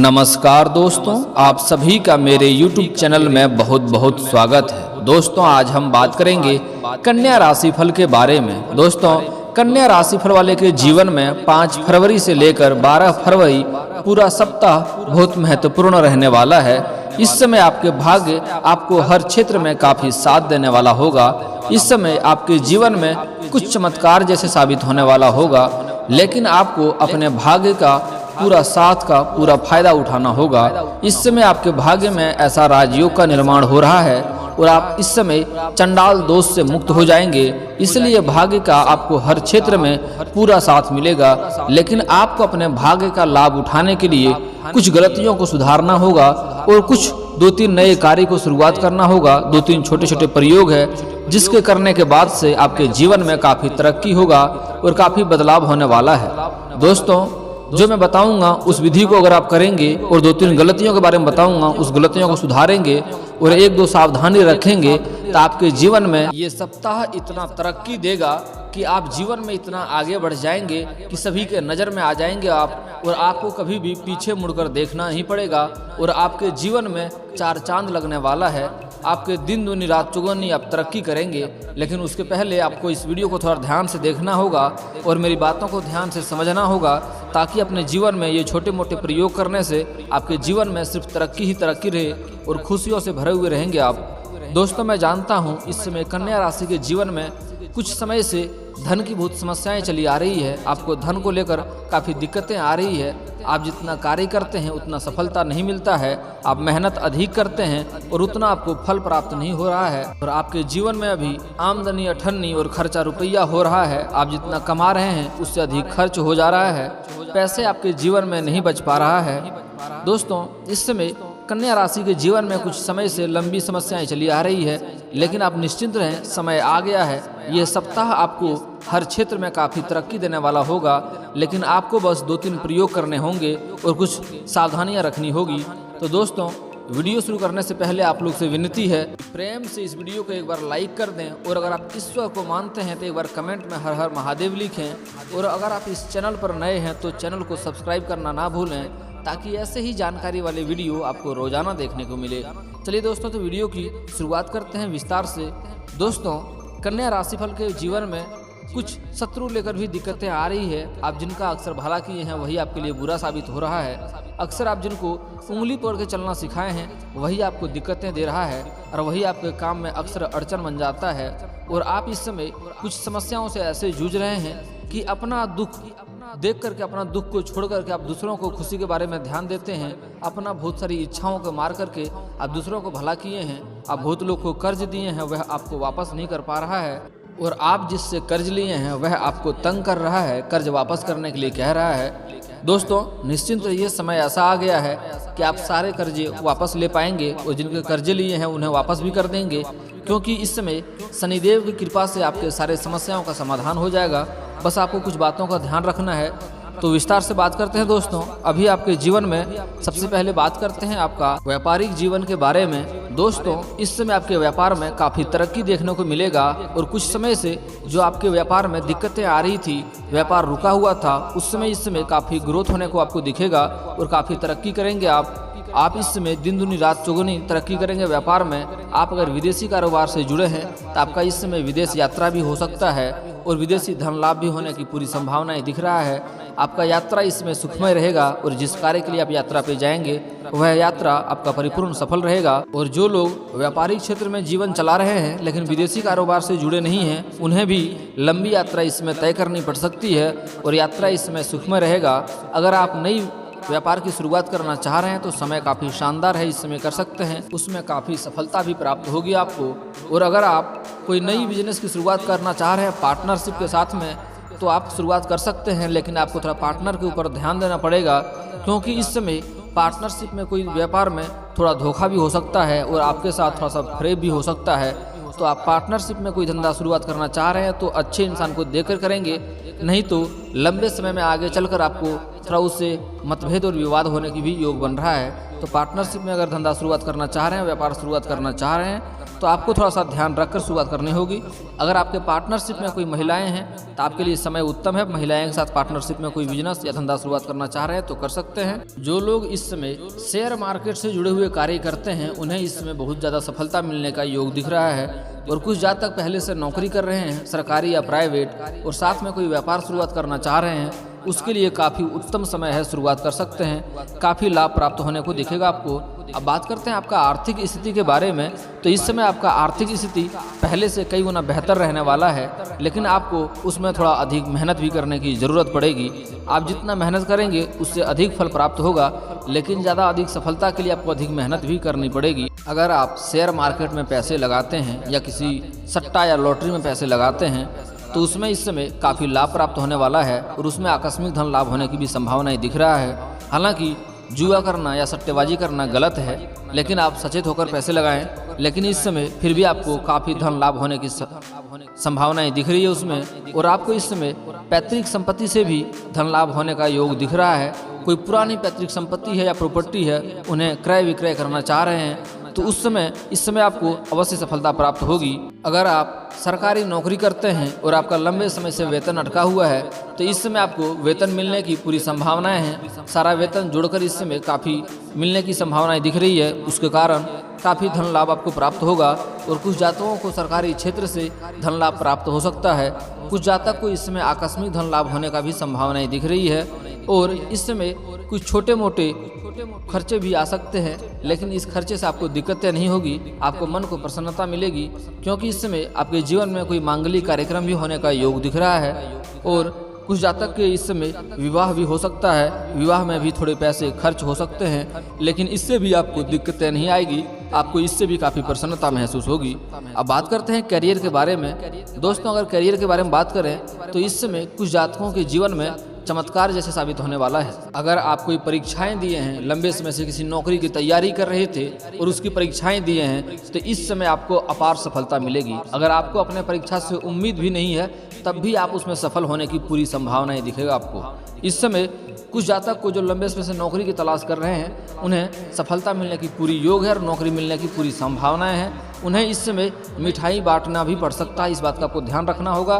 नमस्कार दोस्तों, आप सभी का मेरे YouTube चैनल में बहुत बहुत स्वागत है। दोस्तों, आज हम बात करेंगे कन्या राशिफल के बारे में। दोस्तों, कन्या राशिफल वाले के जीवन में 5 फरवरी से लेकर 12 फरवरी पूरा सप्ताह बहुत महत्वपूर्ण रहने वाला है। इस समय आपके भाग्य आपको हर क्षेत्र में काफ़ी साथ देने वाला होगा। इस समय आपके जीवन में कुछ चमत्कार जैसे साबित होने वाला होगा, लेकिन आपको अपने भाग्य का पूरा साथ का पूरा फायदा उठाना होगा। इस समय आपके भाग्य में ऐसा राजयोग का निर्माण हो रहा है और आप इस समय चंडाल दोष से मुक्त हो जाएंगे। इसलिए भाग्य का आपको हर क्षेत्र में पूरा साथ मिलेगा, लेकिन आपको अपने भाग्य का लाभ उठाने के लिए कुछ गलतियों को सुधारना होगा और कुछ 2-3 नए कार्य को शुरुआत करना होगा। 2-3 छोटे छोटे प्रयोग है जिसके करने के बाद से आपके जीवन में काफ़ी तरक्की होगा और काफ़ी बदलाव होने वाला है। दोस्तों, जो मैं बताऊंगा उस विधि को अगर आप करेंगे और 2-3 गलतियों के बारे में बताऊंगा, उस गलतियों को सुधारेंगे और 1-2 सावधानी रखेंगे, तो आपके जीवन में ये सप्ताह इतना तरक्की देगा कि आप जीवन में इतना आगे बढ़ जाएंगे कि सभी के नज़र में आ जाएंगे आप, और आपको कभी भी पीछे मुड़कर देखना नहीं पड़ेगा और आपके जीवन में 4 चांद लगने वाला है। आपके दिन दुनी रात चौगुनी आप तरक्की करेंगे। लेकिन उसके पहले आपको इस वीडियो को थोड़ा ध्यान से देखना होगा और मेरी बातों को ध्यान से समझना होगा, ताकि अपने जीवन में ये छोटे मोटे प्रयोग करने से आपके जीवन में सिर्फ तरक्की ही तरक्की रहे और खुशियों से भरे हुए रहेंगे आप। दोस्तों, मैं जानता हूँ इस समय कन्या राशि के जीवन में कुछ समय से धन की बहुत समस्याएं चली आ रही है। आपको धन को लेकर काफ़ी दिक्कतें आ रही है। आप जितना कार्य करते हैं उतना सफलता नहीं मिलता है। आप मेहनत अधिक करते हैं और उतना आपको फल प्राप्त नहीं हो रहा है, और आपके जीवन में अभी आमदनी अठन्नी और खर्चा रुपया हो रहा है। आप जितना कमा रहे हैं उससे अधिक खर्च हो जा रहा है। पैसे आपके जीवन में नहीं बच पा रहा है। दोस्तों, इस समय कन्या राशि के जीवन में कुछ समय से लंबी समस्याएं चली आ रही है, लेकिन आप निश्चिंत रहें, समय आ गया है। यह सप्ताह आपको हर क्षेत्र में काफ़ी तरक्की देने वाला होगा, लेकिन आपको बस 2-3 प्रयोग करने होंगे और कुछ सावधानियां रखनी होगी। तो दोस्तों, वीडियो शुरू करने से पहले आप लोग से विनती है, प्रेम से इस वीडियो को एक बार लाइक कर दें, और अगर आप ईश्वर को मानते हैं तो एक बार कमेंट में हर हर महादेव लिखें, और अगर आप इस चैनल पर नए हैं तो चैनल को सब्सक्राइब करना ना भूलें, ताकि ऐसे ही जानकारी वाले वीडियो आपको रोजाना देखने को मिले। चलिए दोस्तों, तो वीडियो की शुरुआत करते हैं विस्तार से। दोस्तों, कन्या राशिफल के जीवन में कुछ शत्रु लेकर भी दिक्कतें आ रही है। आप जिनका अक्सर भला किए हैं वही आपके लिए बुरा साबित हो रहा है। अक्सर आप जिनको उंगली पकड़ के चलना सिखाए हैं वही आपको दिक्कतें दे रहा है, और वही आपके काम में अक्सर अड़चन बन जाता है। और आप इस समय कुछ समस्याओं से ऐसे जूझ रहे हैं कि अपना दुख देख करके, अपना दुख को छोड़ करके आप दूसरों को खुशी के बारे में ध्यान देते हैं। अपना बहुत सारी इच्छाओं को मार करके आप दूसरों को भला किए हैं। आप बहुत लोग को कर्ज दिए हैं, वह आपको वापस नहीं कर पा रहा है, और आप जिससे कर्ज लिए हैं वह आपको तंग कर रहा है, कर्ज वापस करने के लिए कह रहा है। दोस्तों, निश्चिंत रहिए, समय ऐसा आ गया है कि आप सारे कर्जे वापस ले पाएंगे, और जिनके कर्जे लिए हैं उन्हें वापस भी कर देंगे, क्योंकि इस समय शनिदेव की कृपा से आपके सारे समस्याओं का समाधान हो जाएगा। बस आपको कुछ बातों का ध्यान रखना है। तो विस्तार से बात करते हैं दोस्तों। अभी आपके जीवन में सबसे पहले बात करते हैं आपका व्यापारिक जीवन के बारे में। दोस्तों, इस समय आपके व्यापार में काफ़ी तरक्की देखने को मिलेगा, और कुछ समय से जो आपके व्यापार में दिक्कतें आ रही थी, व्यापार रुका हुआ था, उस समय इस समय काफ़ी ग्रोथ होने को आपको दिखेगा और काफ़ी तरक्की करेंगे आप इस समय दिन दुनी रात चौगुनी तरक्की करेंगे व्यापार में। आप अगर विदेशी कारोबार से जुड़े हैं तो आपका इस समय विदेश यात्रा भी हो सकता है, और विदेशी धन लाभ भी होने की पूरी संभावनाएं दिख रहा है। आपका यात्रा इसमें सुखमय रहेगा, और जिस कार्य के लिए आप यात्रा पे जाएंगे वह यात्रा आपका परिपूर्ण सफल रहेगा। और जो लोग व्यापारिक क्षेत्र में जीवन चला रहे हैं लेकिन विदेशी कारोबार से जुड़े नहीं हैं, उन्हें भी लंबी यात्रा इसमें तय करनी पड़ सकती है, और यात्रा इसमें सुखमय रहेगा। अगर आप नई व्यापार की शुरुआत करना चाह रहे हैं तो समय काफ़ी शानदार है, इस समय कर सकते हैं, उसमें काफ़ी सफलता भी प्राप्त होगी आपको। और अगर आप कोई नई बिजनेस की शुरुआत करना चाह रहे हैं पार्टनरशिप के साथ में, तो आप शुरुआत कर सकते हैं, लेकिन आपको थोड़ा पार्टनर के ऊपर ध्यान देना पड़ेगा, क्योंकि इस समय पार्टनरशिप में कोई व्यापार में थोड़ा धोखा भी हो सकता है और आपके साथ थोड़ा सा फ्रेब भी हो सकता है। तो आप पार्टनरशिप में कोई धंधा शुरुआत करना चाह रहे हैं तो अच्छे इंसान को देखकर करेंगे, नहीं तो लंबे समय में आगे चलकर आपको थोड़ा उससे मतभेद और विवाद होने की भी योग बन रहा है। तो पार्टनरशिप में अगर धंधा शुरुआत करना चाह रहे हैं, व्यापार शुरुआत करना चाह रहे हैं, तो आपको थोड़ा सा ध्यान रखकर शुरुआत करनी होगी। अगर आपके पार्टनरशिप में कोई महिलाएं हैं तो आपके लिए समय उत्तम है। महिलाएं के साथ पार्टनरशिप में कोई बिजनेस या धंधा शुरुआत करना चाह रहे हैं तो कर सकते हैं। जो लोग इस समय शेयर मार्केट से जुड़े हुए कार्य करते हैं उन्हें इस समय बहुत ज़्यादा सफलता मिलने का योग दिख रहा है। और कुछ जातक पहले से नौकरी कर रहे हैं, सरकारी या प्राइवेट, और साथ में कोई व्यापार शुरुआत करना चाह रहे हैं, उसके लिए काफ़ी उत्तम समय है, शुरुआत कर सकते हैं। काफ़ी लाभ प्राप्त होने को दिखेगा आपको। अब बात करते हैं आपका आर्थिक स्थिति के बारे में। तो इस समय आपका आर्थिक स्थिति पहले से कई गुना बेहतर रहने वाला है, लेकिन आपको उसमें थोड़ा अधिक मेहनत भी करने की ज़रूरत पड़ेगी। आप जितना मेहनत करेंगे उससे अधिक फल प्राप्त होगा, लेकिन ज़्यादा अधिक सफलता के लिए आपको अधिक मेहनत भी करनी पड़ेगी। अगर आप शेयर मार्केट में पैसे लगाते हैं या किसी सट्टा या लॉटरी में पैसे लगाते हैं तो उसमें इस समय काफ़ी लाभ प्राप्त होने वाला है और उसमें आकस्मिक धन लाभ होने की भी संभावनाएं दिख रहा है। हालांकि जुआ करना या सट्टेबाजी करना गलत है, लेकिन आप सचेत होकर पैसे लगाएं। लेकिन इस समय फिर भी आपको काफ़ी धन लाभ होने की संभावनाएं दिख रही है उसमें। और आपको इस समय पैतृक संपत्ति से भी धन लाभ होने का योग दिख रहा है। कोई पुरानी पैतृक संपत्ति है या प्रॉपर्टी है, उन्हें क्रय विक्रय करना चाह रहे हैं तो इस समय आपको अवश्य सफलता प्राप्त होगी। अगर आप सरकारी नौकरी करते हैं और आपका लंबे समय से वेतन अटका हुआ है तो इस समय आपको वेतन मिलने की पूरी संभावनाएं हैं। सारा वेतन जुड़कर इस समय काफ़ी मिलने की संभावनाएं दिख रही है, उसके कारण काफ़ी धन लाभ आपको प्राप्त होगा। और कुछ जातकों को सरकारी क्षेत्र से धन लाभ प्राप्त हो सकता है। कुछ जातक को इस समय आकस्मिक धन लाभ होने का भी संभावनाएं दिख रही है। और इस समय कुछ छोटे मोटे खर्चे भी आ सकते हैं, लेकिन इस खर्चे से आपको दिक्कतें नहीं होगी, आपको मन को प्रसन्नता मिलेगी, क्योंकि इस समय आपके जीवन में कोई मांगलिक कार्यक्रम भी होने का योग दिख रहा है। और कुछ जातक के इस समय विवाह भी हो सकता है, विवाह में भी थोड़े पैसे खर्च हो सकते हैं, लेकिन इससे भी आपको दिक्कतें नहीं आएगी, आपको इससे भी काफ़ी प्रसन्नता महसूस होगी। अब बात करते हैं करियर के बारे में। दोस्तों, अगर करियर के बारे में बात करें तो इस समय कुछ जातकों के जीवन में चमत्कार जैसे साबित होने वाला है। अगर आप कोई परीक्षाएं दिए हैं, लंबे समय से किसी नौकरी की तैयारी कर रहे थे और उसकी परीक्षाएं दिए हैं, तो इस समय आपको अपार सफलता मिलेगी। अगर आपको अपने परीक्षा से उम्मीद भी नहीं है तब भी आप उसमें सफल होने की पूरी संभावनाएं दिखेगा आपको। इस समय कुछ जातक को जो लंबे समय से नौकरी की तलाश कर रहे हैं उन्हें सफलता मिलने की पूरी योग है और नौकरी मिलने की पूरी संभावनाएं हैं। उन्हें इस समय मिठाई बांटना भी पड़ सकता है, इस बात का आपको ध्यान रखना होगा,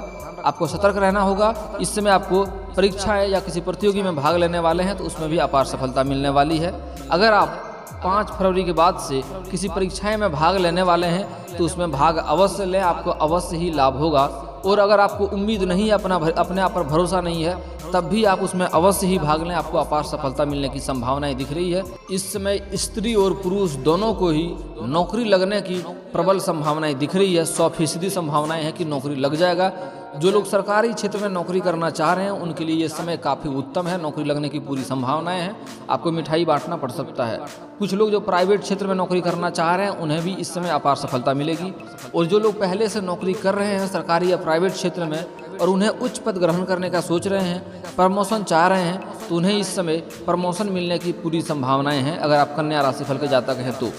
आपको सतर्क रहना होगा। इस समय आपको परीक्षाएं या किसी प्रतियोगी में भाग लेने वाले हैं तो उसमें भी अपार सफलता मिलने वाली है। अगर आप 5 फरवरी के बाद से किसी परीक्षाएं में भाग लेने वाले हैं तो उसमें भाग अवश्य लें, आपको अवश्य ही लाभ होगा। और अगर आपको उम्मीद नहीं है, अपने आप पर भरोसा नहीं है, तब भी आप उसमें अवश्य ही भाग लें, आपको अपार सफलता मिलने की संभावनाएं दिख रही है। इस समय स्त्री और पुरुष दोनों को ही नौकरी लगने की प्रबल संभावनाएं दिख रही है। 100% संभावनाएं हैं कि नौकरी लग जाएगा। जो लोग सरकारी क्षेत्र में नौकरी करना चाह रहे हैं उनके लिए ये समय काफ़ी उत्तम है, नौकरी लगने की पूरी संभावनाएं हैं। आपको मिठाई बांटना पड़ सकता है। कुछ लोग जो प्राइवेट क्षेत्र में नौकरी करना चाह रहे हैं उन्हें भी इस समय अपार सफलता मिलेगी। और जो लोग पहले से नौकरी कर रहे हैं सरकारी या प्राइवेट क्षेत्र में और उन्हें उच्च पद ग्रहण करने का सोच रहे हैं, प्रमोशन चाह रहे हैं, तो उन्हें इस समय प्रमोशन मिलने की पूरी संभावनाएं हैं अगर आप कन्या राशिफल के जातक हैं तो।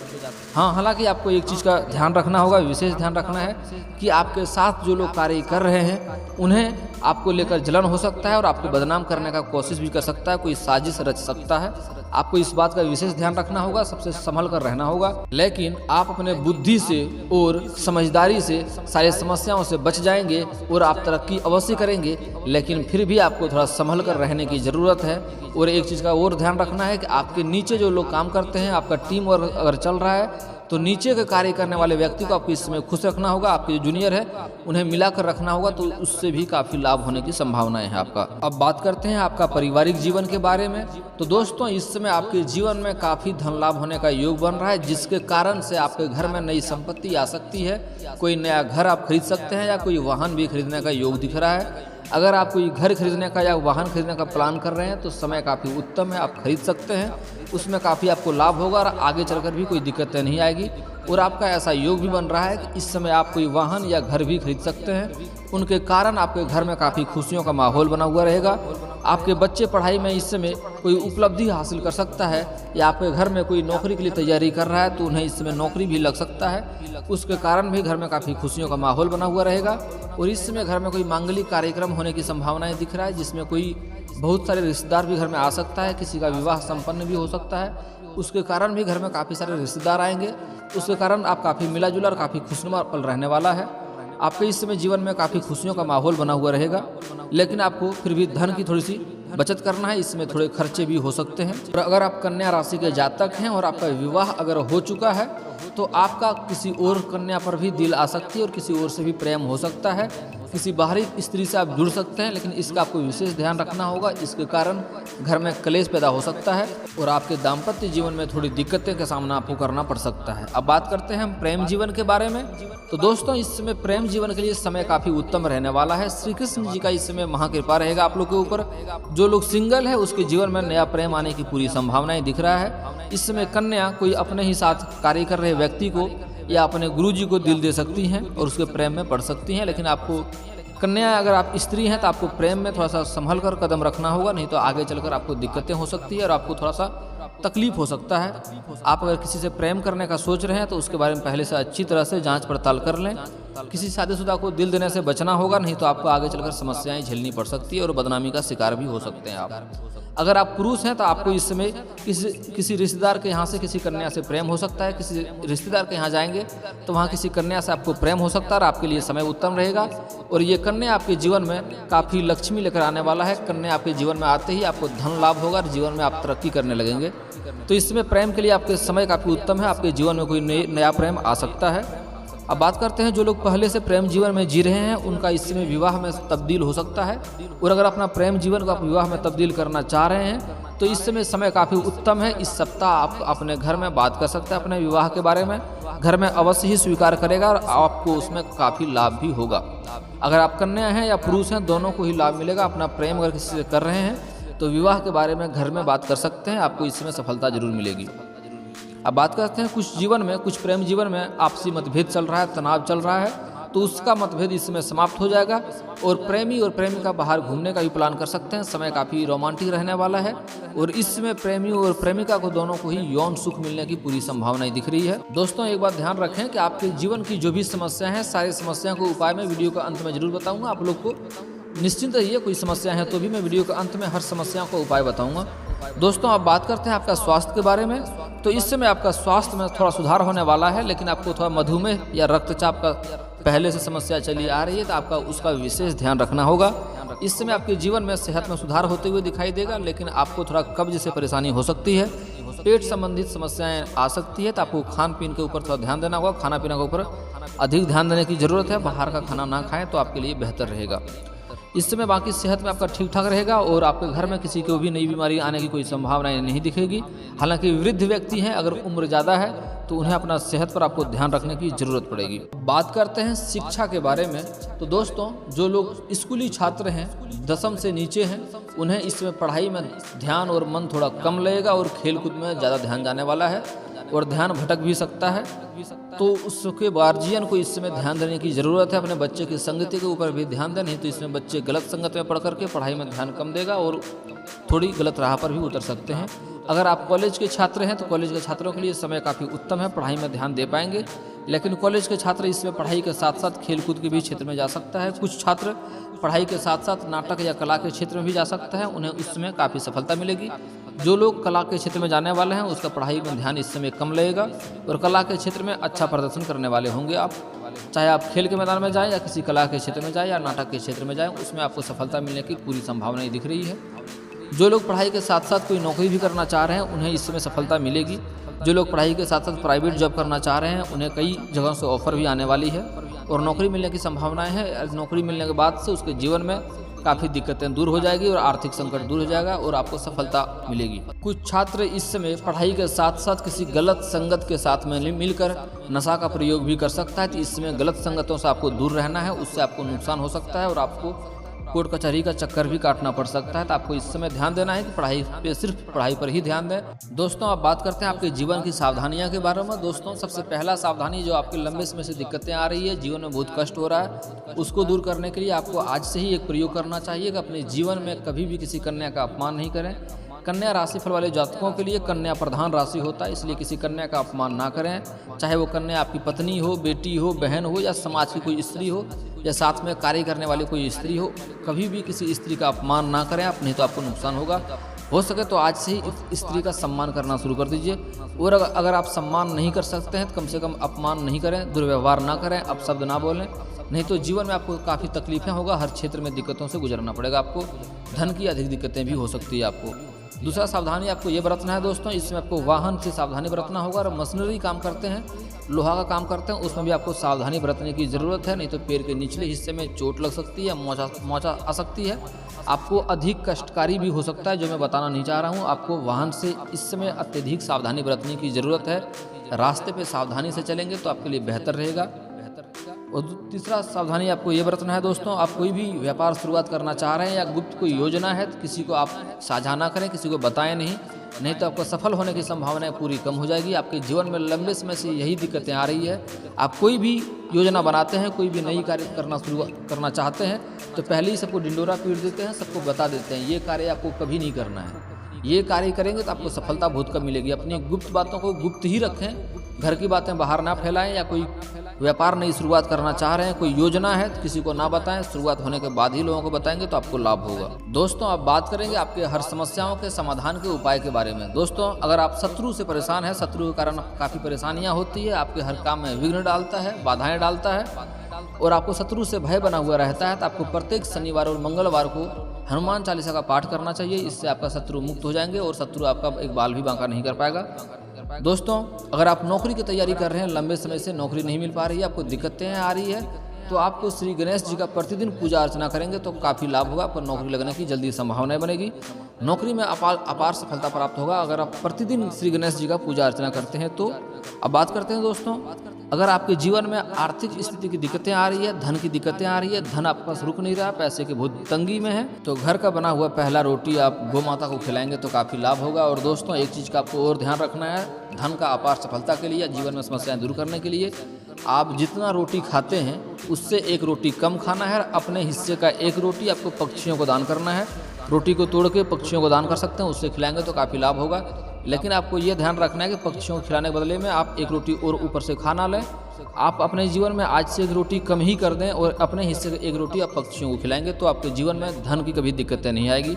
हाँ, हालांकि आपको एक चीज़ का ध्यान रखना होगा, विशेष ध्यान रखना है कि आपके साथ जो लोग कार्य कर रहे हैं उन्हें आपको लेकर जलन हो सकता है और आपको बदनाम करने का कोशिश भी कर सकता है, कोई साजिश रच सकता है। आपको इस बात का विशेष ध्यान रखना होगा, सबसे संभल कर रहना होगा। लेकिन आप अपने बुद्धि से और समझदारी से सारी समस्याओं से बच जाएंगे और आप तरक्की अवश्य करेंगे, लेकिन फिर भी आपको थोड़ा संभल कर रहने की ज़रूरत है। और एक चीज़ का और ध्यान रखना है कि आपके नीचे जो लोग काम करते हैं, आपका टीम वर्क अगर चल रहा है तो नीचे के कार्य करने वाले व्यक्ति को आपको इस समय खुश रखना होगा। आपके जो जूनियर है उन्हें मिलाकर रखना होगा, तो उससे भी काफ़ी लाभ होने की संभावनाएं हैं आपका। अब बात करते हैं आपका पारिवारिक जीवन के बारे में। तो दोस्तों, इस समय आपके जीवन में काफ़ी धन लाभ होने का योग बन रहा है, जिसके कारण से आपके घर में नई संपत्ति आ सकती है। कोई नया घर आप खरीद सकते हैं या कोई वाहन भी खरीदने का योग दिख रहा है। अगर आप कोई घर खरीदने का या वाहन खरीदने का प्लान कर रहे हैं तो समय काफ़ी उत्तम है, आप खरीद सकते हैं, उसमें काफ़ी आपको लाभ होगा और आगे चलकर भी कोई दिक्कतें नहीं आएगी। और आपका ऐसा योग भी बन रहा है कि इस समय आप कोई वाहन या घर भी खरीद सकते हैं, उनके कारण आपके घर में काफ़ी खुशियों का माहौल बना हुआ रहेगा। आपके बच्चे पढ़ाई में इस समय कोई उपलब्धि हासिल कर सकता है, या आपके घर में कोई नौकरी के लिए तैयारी कर रहा है तो उन्हें इस समय नौकरी भी लग सकता है, उसके कारण भी घर में काफ़ी खुशियों का माहौल बना हुआ रहेगा। और इस समय घर में कोई मांगलिक कार्यक्रम होने की संभावनाएं दिख रहा है, जिसमें कोई बहुत सारे रिश्तेदार भी घर में आ सकता है, किसी का विवाह संपन्न भी हो सकता है, उसके कारण भी घर में काफ़ी सारे रिश्तेदार आएंगे, उसके कारण आप काफ़ी मिला जुला और काफ़ी खुशनुमा पल रहने वाला है। आपके इस समय जीवन में काफ़ी खुशियों का माहौल बना हुआ रहेगा, लेकिन आपको फिर भी धन की थोड़ी सी बचत करना है, इसमें थोड़े खर्चे भी हो सकते हैं। और अगर आप कन्या राशि के जातक हैं और आपका विवाह अगर हो चुका है तो आपका किसी और कन्या पर भी दिल आ सकती है और किसी और से भी प्रेम हो सकता है, किसी बाहरी स्त्री से आप जुड़ सकते हैं, लेकिन इसका आपको विशेष ध्यान रखना होगा। इसके कारण घर में क्लेश पैदा हो सकता है और आपके दाम्पत्य जीवन में थोड़ी दिक्कतें का सामना आपको करना पड़ सकता है। अब बात करते हैं हम प्रेम जीवन के बारे में। तो दोस्तों, इस समय प्रेम जीवन के लिए समय काफ़ी उत्तम रहने वाला है। श्री कृष्ण जी का इस समय महाकृपा रहेगा आप लोग के ऊपर। जो लोग सिंगल है उसके जीवन में नया प्रेम आने की पूरी संभावनाएं दिख रहा है। इस समय कन्या कोई अपने ही साथ कार्य कर रहे व्यक्ति को या अपने गुरुजी को दिल दे सकती हैं और उसके प्रेम में पड़ सकती हैं, लेकिन आपको कन्या अगर आप स्त्री हैं तो आपको प्रेम में थोड़ा सा संभल कर कदम रखना होगा, नहीं तो आगे चलकर आपको दिक्कतें हो सकती है और आपको थोड़ा सा तकलीफ हो सकता है। आप अगर किसी से प्रेम करने का सोच रहे हैं तो उसके बारे में पहले से अच्छी तरह से जांच पड़ताल कर लें। किसी शादीशुदा को दिल देने से बचना होगा, नहीं तो आपको आगे चलकर समस्याएं झेलनी पड़ सकती है और बदनामी का शिकार भी हो सकते हैं आप। अगर आप पुरुष हैं तो आपको इस समय किसी रिश्तेदार के यहाँ से किसी कन्या से प्रेम हो सकता है। किसी रिश्तेदार के यहाँ जाएंगे तो वहाँ किसी कन्या से आपको प्रेम हो सकता है और आपके लिए समय उत्तम रहेगा। और ये कन्या आपके जीवन में काफ़ी लक्ष्मी लेकर आने वाला है। कन्या आपके जीवन में आते ही आपको धन लाभ होगा और जीवन में आप तरक्की करने लगेंगे। तो इस समय प्रेम के लिए आपके समय काफ़ी उत्तम है, आपके जीवन में कोई नया प्रेम आ सकता है। अब बात करते हैं जो लोग पहले से प्रेम जीवन में जी रहे हैं उनका इस समय विवाह में तब्दील हो सकता है। और अगर अपना प्रेम जीवन को आप विवाह में तब्दील करना चाह रहे हैं तो इस समय काफ़ी उत्तम है। इस सप्ताह आप अपने घर में बात कर सकते हैं अपने विवाह के बारे में। घर में अवश्य ही स्वीकार करेगा और आपको उसमें काफ़ी लाभ भी होगा। अगर आप कन्या हैं या पुरुष हैं दोनों को ही लाभ मिलेगा। अपना प्रेम अगर किसी से कर रहे हैं तो विवाह के बारे में घर में बात कर सकते हैं, आपको इसमें सफलता जरूर मिलेगी। अब बात करते हैं कुछ प्रेम जीवन में आपसी मतभेद चल रहा है, तनाव चल रहा है, तो उसका मतभेद इस समय समाप्त हो जाएगा और प्रेमी और प्रेमिका बाहर घूमने का भी प्लान कर सकते हैं। समय काफ़ी रोमांटिक रहने वाला है और इस समय प्रेमी और प्रेमिका को दोनों को ही यौन सुख मिलने की पूरी संभावनाएं दिख रही है। दोस्तों, एक बात ध्यान रखें कि आपके जीवन की जो भी समस्या है सारी समस्या को उपाय में वीडियो के अंत में जरूर बताऊंगा। आप लोग को निश्चिंत रहिए, कोई समस्या है तो भी मैं वीडियो के अंत में हर समस्या को उपाय बताऊंगा। दोस्तों, अब बात करते हैं आपका स्वास्थ्य के बारे में। तो इस समय आपका स्वास्थ्य में थोड़ा सुधार होने वाला है, लेकिन आपको थोड़ा मधुमेह या रक्तचाप का पहले से समस्या चली आ रही है तो आपका उसका विशेष ध्यान रखना होगा। इस समय आपके जीवन में सेहत में सुधार होते हुए दिखाई देगा, लेकिन आपको थोड़ा कब्ज से परेशानी हो सकती है, पेट संबंधित समस्याएं आ सकती है, तो आपको खान पीन के ऊपर थोड़ा ध्यान देना होगा। खाना पीना के ऊपर अधिक ध्यान देने की जरूरत है। बाहर का खाना ना खाएं तो आपके लिए बेहतर रहेगा। इस समय बाकी सेहत में आपका ठीक ठाक रहेगा और आपके घर में किसी को भी नई बीमारी आने की कोई संभावनाएं नहीं दिखेगी। हालांकि वृद्ध व्यक्ति हैं, अगर उम्र ज़्यादा है तो उन्हें अपना सेहत पर आपको ध्यान रखने की ज़रूरत पड़ेगी। बात करते हैं शिक्षा के बारे में। तो दोस्तों, जो लोग स्कूली छात्र हैं, 10वीं से नीचे हैं, उन्हें इसमें पढ़ाई में ध्यान और मन थोड़ा कम लगेगा और खेलकूद में ज़्यादा ध्यान जाने वाला है और ध्यान भटक भी सकता है। तो उसके गार्जियन को इस समय ध्यान देने की ज़रूरत है। अपने बच्चे की संगति के ऊपर भी ध्यान दें, नहीं तो इसमें बच्चे गलत संगत में पढ़ करके पढ़ाई में ध्यान कम देगा और थोड़ी गलत राह पर भी उतर सकते हैं। अगर आप कॉलेज के छात्र हैं तो कॉलेज के छात्रों के लिए समय काफ़ी उत्तम है, पढ़ाई में ध्यान दे पाएंगे। लेकिन कॉलेज के छात्र इसमें पढ़ाई के साथ साथ खेलकूद के भी क्षेत्र में जा सकता है। कुछ छात्र पढ़ाई के साथ साथ नाटक या कला के क्षेत्र में भी जा सकता है, उन्हें उसमें काफ़ी सफलता मिलेगी। जो लोग कला के क्षेत्र में जाने वाले हैं उसका पढ़ाई में ध्यान इस समय कम लगेगा और कला के क्षेत्र में अच्छा प्रदर्शन करने वाले होंगे आप। चाहे आप खेल के मैदान में जाएं या किसी कला के क्षेत्र में जाएं या नाटक के क्षेत्र में जाएं, उसमें आपको सफलता मिलने की पूरी संभावनाएं दिख रही है। जो लोग पढ़ाई के साथ साथ कोई नौकरी भी करना चाह रहे हैं उन्हें इस समय सफलता मिलेगी। जो लोग पढ़ाई के साथ साथ प्राइवेट जॉब करना चाह रहे हैं उन्हें कई जगहों से ऑफर भी आने वाली है और नौकरी मिलने की संभावनाएं हैं। नौकरी मिलने के बाद से उसके जीवन में काफ़ी दिक्कतें दूर हो जाएगी और आर्थिक संकट दूर हो जाएगा और आपको सफलता मिलेगी। कुछ छात्र इस समय पढ़ाई के साथ साथ किसी गलत संगत के साथ में मिलकर नशा का प्रयोग भी कर सकता है। तो इस समय गलत संगतों से आपको दूर रहना है, उससे आपको नुकसान हो सकता है और आपको कोर्ट कचहरी का चक्कर भी काटना पड़ सकता है। तो आपको इस समय ध्यान देना है कि पढ़ाई पे सिर्फ पढ़ाई पर ही ध्यान दें। दोस्तों, अब बात करते हैं आपके जीवन की सावधानियां के बारे में। दोस्तों, सबसे पहला सावधानी जो आपके लंबे समय से दिक्कतें आ रही है, जीवन में बहुत कष्ट हो रहा है, उसको दूर करने के लिए आपको आज से ही एक प्रयोग करना चाहिए कि अपने जीवन में कभी भी किसी कन्या का अपमान नहीं करें, कन्या राशिफल वाले जातकों के लिए कन्या प्रधान राशि होता है, इसलिए किसी कन्या का अपमान ना करें। चाहे वो कन्या आपकी पत्नी हो, बेटी हो, बहन हो या समाज की कोई स्त्री हो या साथ में कार्य करने वाली कोई स्त्री हो, कभी भी किसी स्त्री का अपमान ना करें आप, नहीं तो आपको नुकसान होगा। हो सके तो आज से ही स्त्री का सम्मान करना शुरू कर दीजिए। और अगर आप सम्मान नहीं कर सकते हैं तो कम से कम अपमान नहीं करें, दुर्व्यवहार ना करें, अपशब्द ना बोलें, नहीं तो जीवन में आपको काफ़ी तकलीफें होगा। हर क्षेत्र में दिक्कतों से गुजरना पड़ेगा आपको, धन की अधिक दिक्कतें भी हो सकती है आपको। दूसरा सावधानी आपको ये बरतना है दोस्तों, इसमें आपको वाहन से सावधानी बरतना होगा। और मशीनरी काम करते हैं, लोहा का काम करते हैं, उसमें भी आपको सावधानी बरतने की ज़रूरत है, नहीं तो पैर के निचले हिस्से में चोट लग सकती है, मोचा आ सकती है, आपको अधिक कष्टकारी भी हो सकता है, जो मैं बताना नहीं चाह रहा हूँ। आपको वाहन से इस समय अत्यधिक सावधानी बरतने की ज़रूरत है। रास्ते पे सावधानी से चलेंगे तो आपके लिए बेहतर रहेगा। और तीसरा सावधानी आपको ये बरतना है दोस्तों, आप कोई भी व्यापार शुरुआत करना चाह रहे हैं या गुप्त कोई योजना है तो किसी को आप साझा ना करें, किसी को बताएं नहीं तो आपको सफल होने की संभावनाएं पूरी कम हो जाएगी। आपके जीवन में लंबे समय से यही दिक्कतें आ रही है। आप कोई भी योजना बनाते हैं, कोई भी नई कार्य शुरू करना चाहते हैं तो पहले ही सबको ढिंडोरा पीट देते हैं, सबको बता देते हैं ये कार्य आपको कभी नहीं करना है। ये कार्य करेंगे तो आपको सफलता बहुत कम मिलेगी। अपनी गुप्त बातों को गुप्त ही रखें, घर की बातें बाहर ना फैलाएं। या कोई व्यापार नई शुरुआत करना चाह रहे हैं, कोई योजना है तो किसी को ना बताएं, शुरुआत होने के बाद ही लोगों को बताएंगे तो आपको लाभ होगा। दोस्तों अब बात करेंगे आपके हर समस्याओं के समाधान के उपाय के बारे में। दोस्तों अगर आप शत्रु से परेशान हैं, शत्रु के कारण काफ़ी परेशानियाँ होती है, आपके हर काम में विघ्न डालता है, बाधाएँ डालता है और आपको शत्रु से भय बना हुआ रहता है, तो आपको प्रत्येक शनिवार और मंगलवार को हनुमान चालीसा का पाठ करना चाहिए। इससे आपका शत्रु मुक्त हो जाएंगे और शत्रु आपका एक बाल भी बांका नहीं कर पाएगा। दोस्तों अगर आप नौकरी की तैयारी कर रहे हैं, लंबे समय से नौकरी नहीं मिल पा रही है, आपको दिक्कतें आ रही है, तो आपको श्री गणेश जी का प्रतिदिन पूजा अर्चना करेंगे तो काफ़ी लाभ होगा। आपको नौकरी लगने की जल्दी संभावनाएं बनेगी, नौकरी में अपार सफलता प्राप्त होगा अगर आप प्रतिदिन श्री गणेश जी का पूजा अर्चना करते हैं तो। अब बात करते हैं दोस्तों, अगर आपके जीवन में आर्थिक स्थिति की दिक्कतें आ रही है, धन की दिक्कतें आ रही है, धन आपके पास रुक नहीं रहा, पैसे की बहुत तंगी में है, तो घर का बना हुआ पहला रोटी आप गौ माता को खिलाएंगे तो काफ़ी लाभ होगा। और दोस्तों एक चीज़ का आपको और ध्यान रखना है, धन का अपार सफलता के लिए, जीवन में समस्याएं दूर करने के लिए आप जितना रोटी खाते हैं उससे एक रोटी कम खाना है। अपने हिस्से का एक रोटी आपको पक्षियों को दान करना है। रोटी को तोड़ के पक्षियों को दान कर सकते हैं, उससे खिलाएंगे तो काफ़ी लाभ होगा। लेकिन आपको ये ध्यान रखना है कि पक्षियों को खिलाने के बदले में आप एक रोटी और ऊपर से खाना लें। आप अपने जीवन में आज से एक रोटी कम ही कर दें और अपने हिस्से से एक रोटी आप पक्षियों को खिलाएंगे तो आपके जीवन में धन की कभी दिक्कतें नहीं आएगी।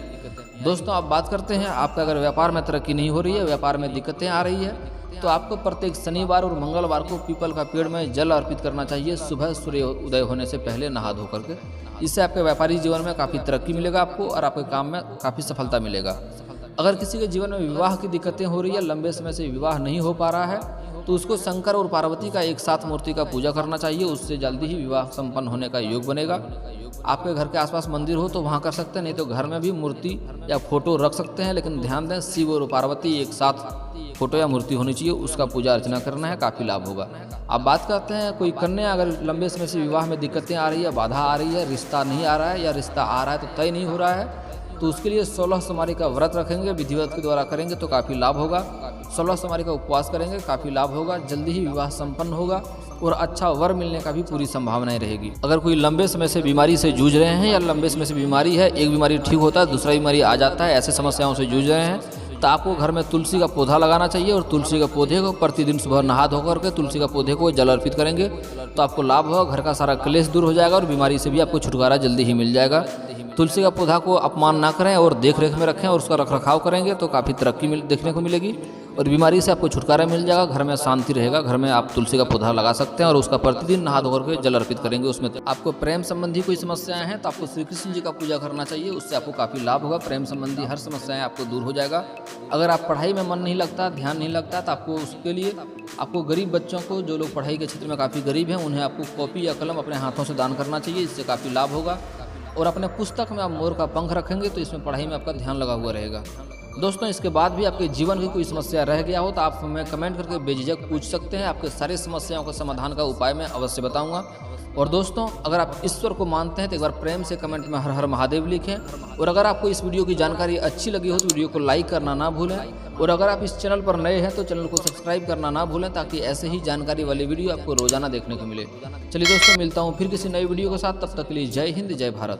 दोस्तों आप बात करते हैं, आपका अगर व्यापार में तरक्की नहीं हो रही है, व्यापार में दिक्कतें आ रही है, तो आपको प्रत्येक शनिवार और मंगलवार को पीपल का पेड़ में जल अर्पित करना चाहिए, सुबह सूर्य उदय होने से पहले नहा धो करके। इससे आपके व्यापारिक जीवन में काफ़ी तरक्की मिलेगा आपको और आपके काम में काफ़ी सफलता मिलेगा। अगर किसी के जीवन में विवाह की दिक्कतें हो रही है, लंबे समय से विवाह नहीं हो पा रहा है, तो उसको शंकर और पार्वती का एक साथ मूर्ति का पूजा करना चाहिए, उससे जल्दी ही विवाह संपन्न होने का योग बनेगा। आपके घर के आसपास मंदिर हो तो वहाँ कर सकते हैं, नहीं तो घर में भी मूर्ति या फोटो रख सकते हैं, लेकिन ध्यान दें शिव और पार्वती एक साथ फोटो या मूर्ति होनी चाहिए, उसका पूजा अर्चना करना है, काफ़ी लाभ होगा। आप बात करते हैं कोई कन्या अगर लंबे समय से विवाह में दिक्कतें आ रही है, बाधा आ रही है, रिश्ता नहीं आ रहा है या रिश्ता आ रहा है तो तय नहीं हो रहा है, तो उसके लिए 16 सोमवारी का व्रत रखेंगे, विधिवत के द्वारा करेंगे तो काफ़ी लाभ होगा। 16 सोमवारी का उपवास करेंगे, काफ़ी लाभ होगा, जल्दी ही विवाह संपन्न होगा और अच्छा वर मिलने का भी पूरी संभावनाएं रहेगी। अगर कोई लंबे समय से बीमारी से जूझ रहे हैं या लंबे समय से बीमारी है, एक बीमारी ठीक होता है दूसरा बीमारी आ जाता है, ऐसे समस्याओं से जूझ रहे हैं, तो आपको घर में तुलसी का पौधा लगाना चाहिए और तुलसी के पौधे को प्रतिदिन सुबह नहा धो करके तुलसी का पौधे को जल अर्पित करेंगे तो आपको लाभ होगा, घर का सारा क्लेश दूर हो जाएगा और बीमारी से भी आपको छुटकारा जल्दी ही मिल जाएगा। तुलसी का पौधा को अपमान ना करें और देख रेख में रखें और उसका रखरखाव करेंगे तो काफ़ी तरक्की देखने को मिलेगी और बीमारी से आपको छुटकारा मिल जाएगा, घर में शांति रहेगा। घर में आप तुलसी का पौधा लगा सकते हैं और उसका प्रतिदिन नहा धो करके जल अर्पित करेंगे उसमें। आपको प्रेम संबंधी कोई समस्याएं हैं तो आपको श्री कृष्ण जी का पूजा करना चाहिए, उससे आपको काफ़ी लाभ होगा। प्रेम संबंधी हर समस्याएं आपको दूर हो जाएगा। अगर आप पढ़ाई में मन नहीं लगता, ध्यान नहीं लगता, तो आपको उसके लिए आपको गरीब बच्चों को, जो लोग पढ़ाई के क्षेत्र में काफ़ी गरीब हैं, उन्हें आपको कॉपी या कलम अपने हाथों से दान करना चाहिए, इससे काफ़ी लाभ होगा। और अपने पुस्तक में आप मोर का पंख रखेंगे तो इसमें पढ़ाई में आपका ध्यान लगा हुआ रहेगा। दोस्तों इसके बाद भी आपके जीवन की कोई समस्या रह गया हो तो आप हमें कमेंट करके बेझिझक पूछ सकते हैं, आपके सारी समस्याओं का समाधान का उपाय मैं अवश्य बताऊंगा। और दोस्तों अगर आप ईश्वर को मानते हैं तो एक बार प्रेम से कमेंट में हर हर महादेव लिखें। और अगर आपको इस वीडियो की जानकारी अच्छी लगी हो तो वीडियो को लाइक करना ना भूलें। और अगर आप इस चैनल पर नए हैं तो चैनल को सब्सक्राइब करना ना भूलें, ताकि ऐसे ही जानकारी वाली वीडियो आपको रोजाना देखने को मिले। चलिए दोस्तों मिलता हूँ फिर किसी नई वीडियो के साथ, तब तक के लिए जय हिंद जय भारत।